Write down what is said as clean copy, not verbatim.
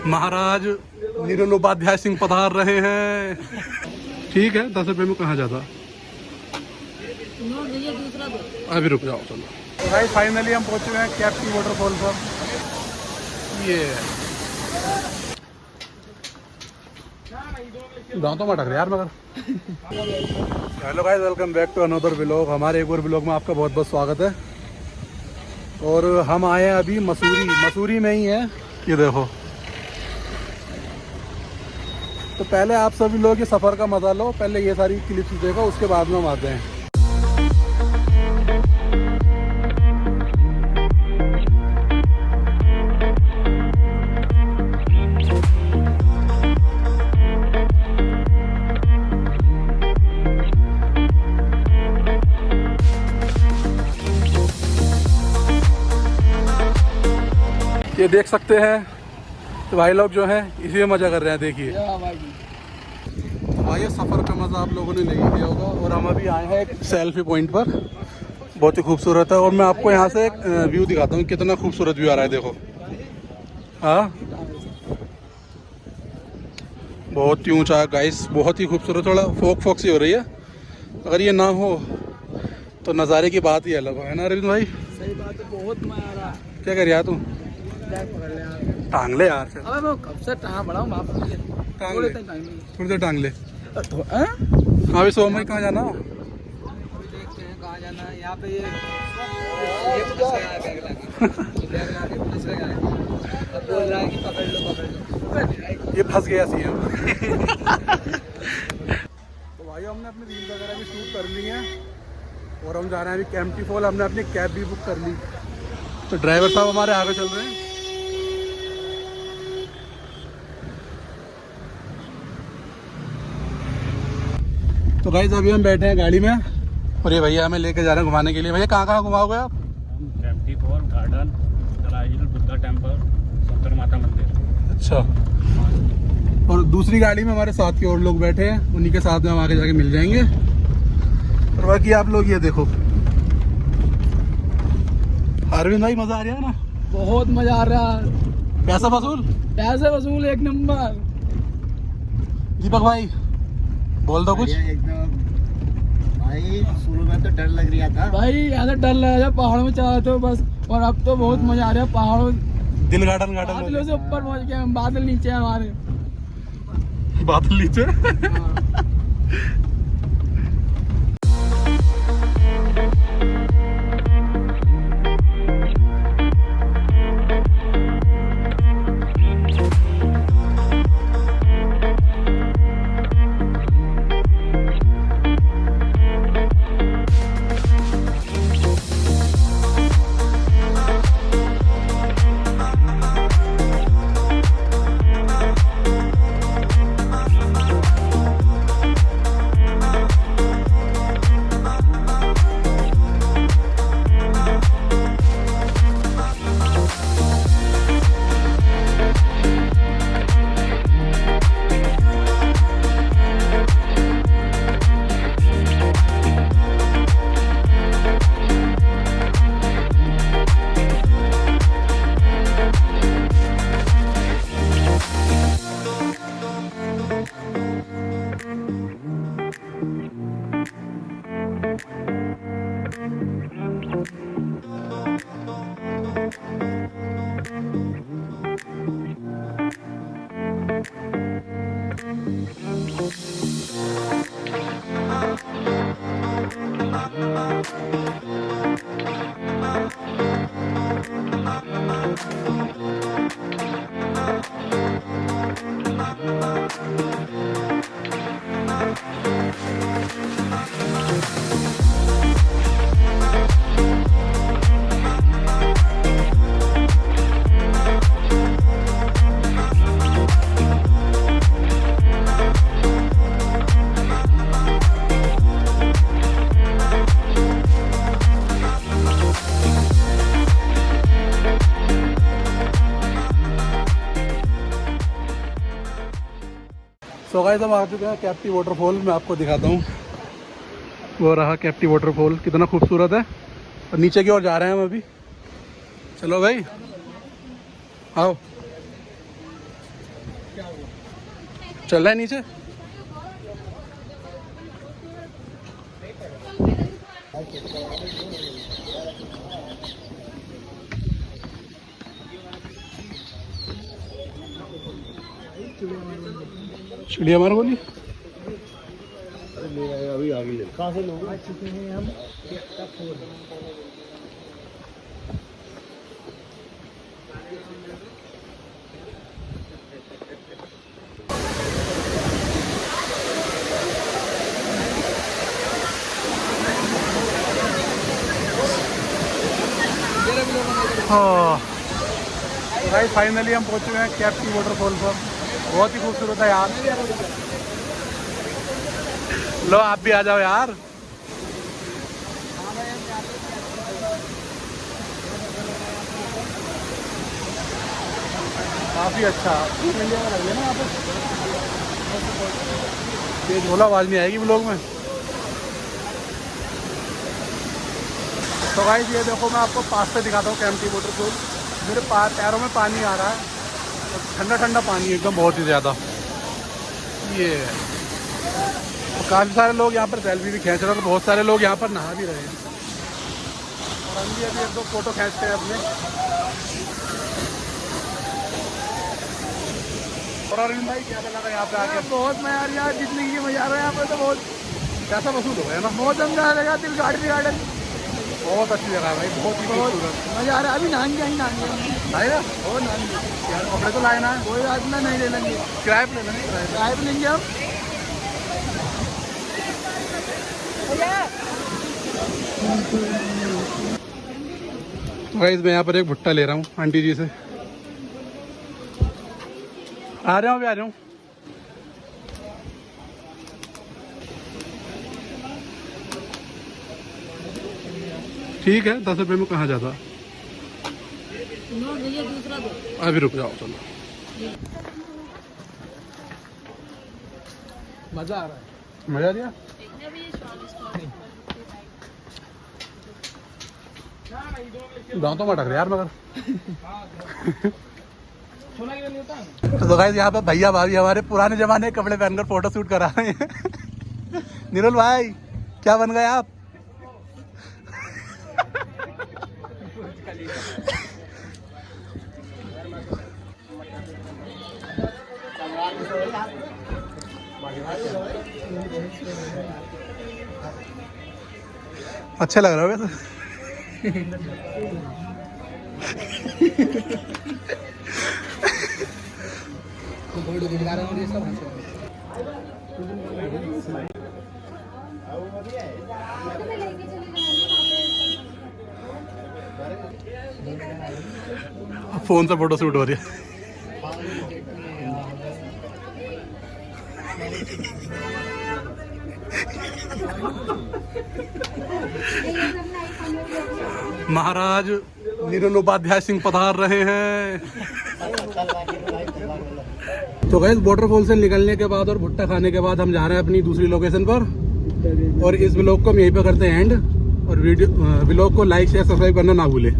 महाराज नीरल उपाध्याय सिंह पधार रहे हैं। ठीक है, 10 रुपये में कहाँ जाता। अभी रुक जाओ, चलो भाई। फाइनली हम पहुंच चुके हैं कैप्टी वाटरफॉल पर। ये गाँव तो मटक रहे यार मगर। Hello guys, welcome back to another vlog. हमारे एक और व्लॉग में आपका बहुत बहुत स्वागत है। और हम आए हैं अभी मसूरी में ही है। ये देखो, तो पहले आप सभी लोग ये सफ़र का मज़ा लो। पहले ये सारी क्लिप्स देखो, उसके बाद में हम आते हैं। ये देख सकते हैं तो भाई लोग जो हैं इसी में मज़ा कर रहे हैं। देखिए भाई, सफ़र का मज़ा आप लोगों ने नहीं लिया होगा। और हम अभी आए हैं एक सेल्फी पॉइंट पर, बहुत ही खूबसूरत है। और मैं आपको यहाँ से एक व्यू दिखाता हूँ, कितना खूबसूरत व्यू आ रहा है। देखो, हाँ, बहुत ही ऊंचा गाइस, बहुत ही खूबसूरत। थोड़ा फोक सी हो रही है। अगर ये ना हो तो नज़ारे की बात ही अलग है ना अरविंद भाई। सही बात है, बहुत मजा आ रहा है। क्या कर रहा तू? टांग ले यार। अबे मैं कब से टांग बढ़ाऊं, माफ कीजिए। थोड़ी देर टांग ले। तो हाँ भी सोमवार कहाँ जाना? देखते हैं कहाँ जाना है। यहाँ पे ये फंस गया है, बैग लाके फंस गया है। अब बोल रहा है कि पकड़ लो। ये फंस गया सीएम। तो भाई, हमने अपनी रील वगैरह भी शूट कर ली है और हम जा रहे हैं अभी कैंपटी फॉल। हमने अपनी कैब भी बुक कर ली, तो ड्राइवर साहब हमारे आगे चल रहे हैं। तो गाइस, अभी हम बैठे हैं गाड़ी में और ये भैया हमें लेके जा रहे हैं घुमाने के लिए। भैया कहाँ घुमाओगे आप? कैंपटी फॉल गार्डन, राइल बुद्धा टेम्पल, शंकर माता मंदिर। अच्छा। और दूसरी गाड़ी में हमारे साथ के और लोग बैठे हैं, उन्हीं के साथ में हम आगे जाके मिल जाएंगे। और बाकी आप लोग ये देखो। अरविंद भाई, मजा आ रहा है ना? बहुत मजा आ रहा है। पैसा वसूल? पैसे वसूल एक नंबर। दीपक भाई बोल दो कुछ। एकदम भाई, शुरू में तो डर लग रहा था भाई, ऐसा डर लग रहा है पहाड़ों में चला तो बस। और अब तो बहुत मजा आ रहा है पहाड़ों, दिल गार्डन बादलों से ऊपर पहुंच गए हम। बादल नीचे हैं हमारे। बादल नीचे। सो गाइस, हम आ चुके हैं कैप्टी वाटरफॉल। मैं आपको दिखाता हूँ, वो रहा कैप्टी वाटरफॉल। कितना खूबसूरत है। और नीचे की ओर जा रहे हैं हम अभी। चलो भाई, आओ। चल रहा है नीचे। चिड़िया मार बोली अभी आगे कहाँ से लोग चुके हैं हम। हाँ भाई फाइनली हम पहुंच चुके हैं कैप्टी वाटरफॉल पर। बहुत ही खूबसूरत है यार। लो आप भी आ जाओ यार। काफ़ी अच्छा इंडिया का लग ना यहाँ पर। तेज बोला आवाज़ नहीं आएगी ब्लॉग में। तो गाइस ये देखो मैं आपको पास से दिखाता हूँ कैंपटी वाटरफॉल। मेरे पैरों में पानी आ रहा है और ठंडा ठंडा पानी एकदम बहुत ही ज़्यादा। ये तो काफ़ी सारे लोग यहाँ पर सेल्फी भी खींच रहे हैं और बहुत सारे लोग यहाँ पर नहा भी रहे हैं। और हम भी अभी एक दो फोटो खींचते हैं अपने। और अरविंद भाई क्या लगा यहाँ पे आके? बहुत मजा यार, जितनी की मजा आ रहा है यहाँ पर तो बहुत पैसा वसूल हो गया ना। बहुत मजा आएगा। दिल गार्डन बहुत अच्छी जगह है भाई, बहुत ही खूबसूरत। मजा आ रहा है। अभी नहाएंगे ही नहाएंगे आएगा और नहाएंगे यार। कपड़े तो लाए ना, कोई बात ना, नहीं ले लेंगे, किराए पे ले लेंगे। किराए किराए पे लेंगे हम। गाइस मैं यहाँ पर एक भुट्टा ले रहा हूँ आंटी जी से। आ रहा हूँ अभी, आ रहा हूँ। ठीक है 10 रुपये में कहाँ जाता। अभी रुक जाओ चलो। मजा आ रहा है। मजा आ गया। दांतों तो मटक रहे यार मगर। तो गाइस यहाँ पे भैया भाभी हमारे पुराने जमाने के कपड़े पहनकर फोटो शूट करा रहे हैं। निरुल भाई क्या बन गए आप? अच्छे लग रहे हो वैसे। फोन से फोटो शूट हो रही है। महाराज निरुल उपाध्याय सिंह पधार रहे हैं। तो गाइस वाटरफॉल से निकलने के बाद और भुट्टा खाने के बाद हम जा रहे हैं अपनी दूसरी लोकेशन पर। और इस व्लॉग को हम यहीं पे करते हैं एंड। और वीडियो व्लॉग को लाइक शेयर सब्सक्राइब करना ना भूले।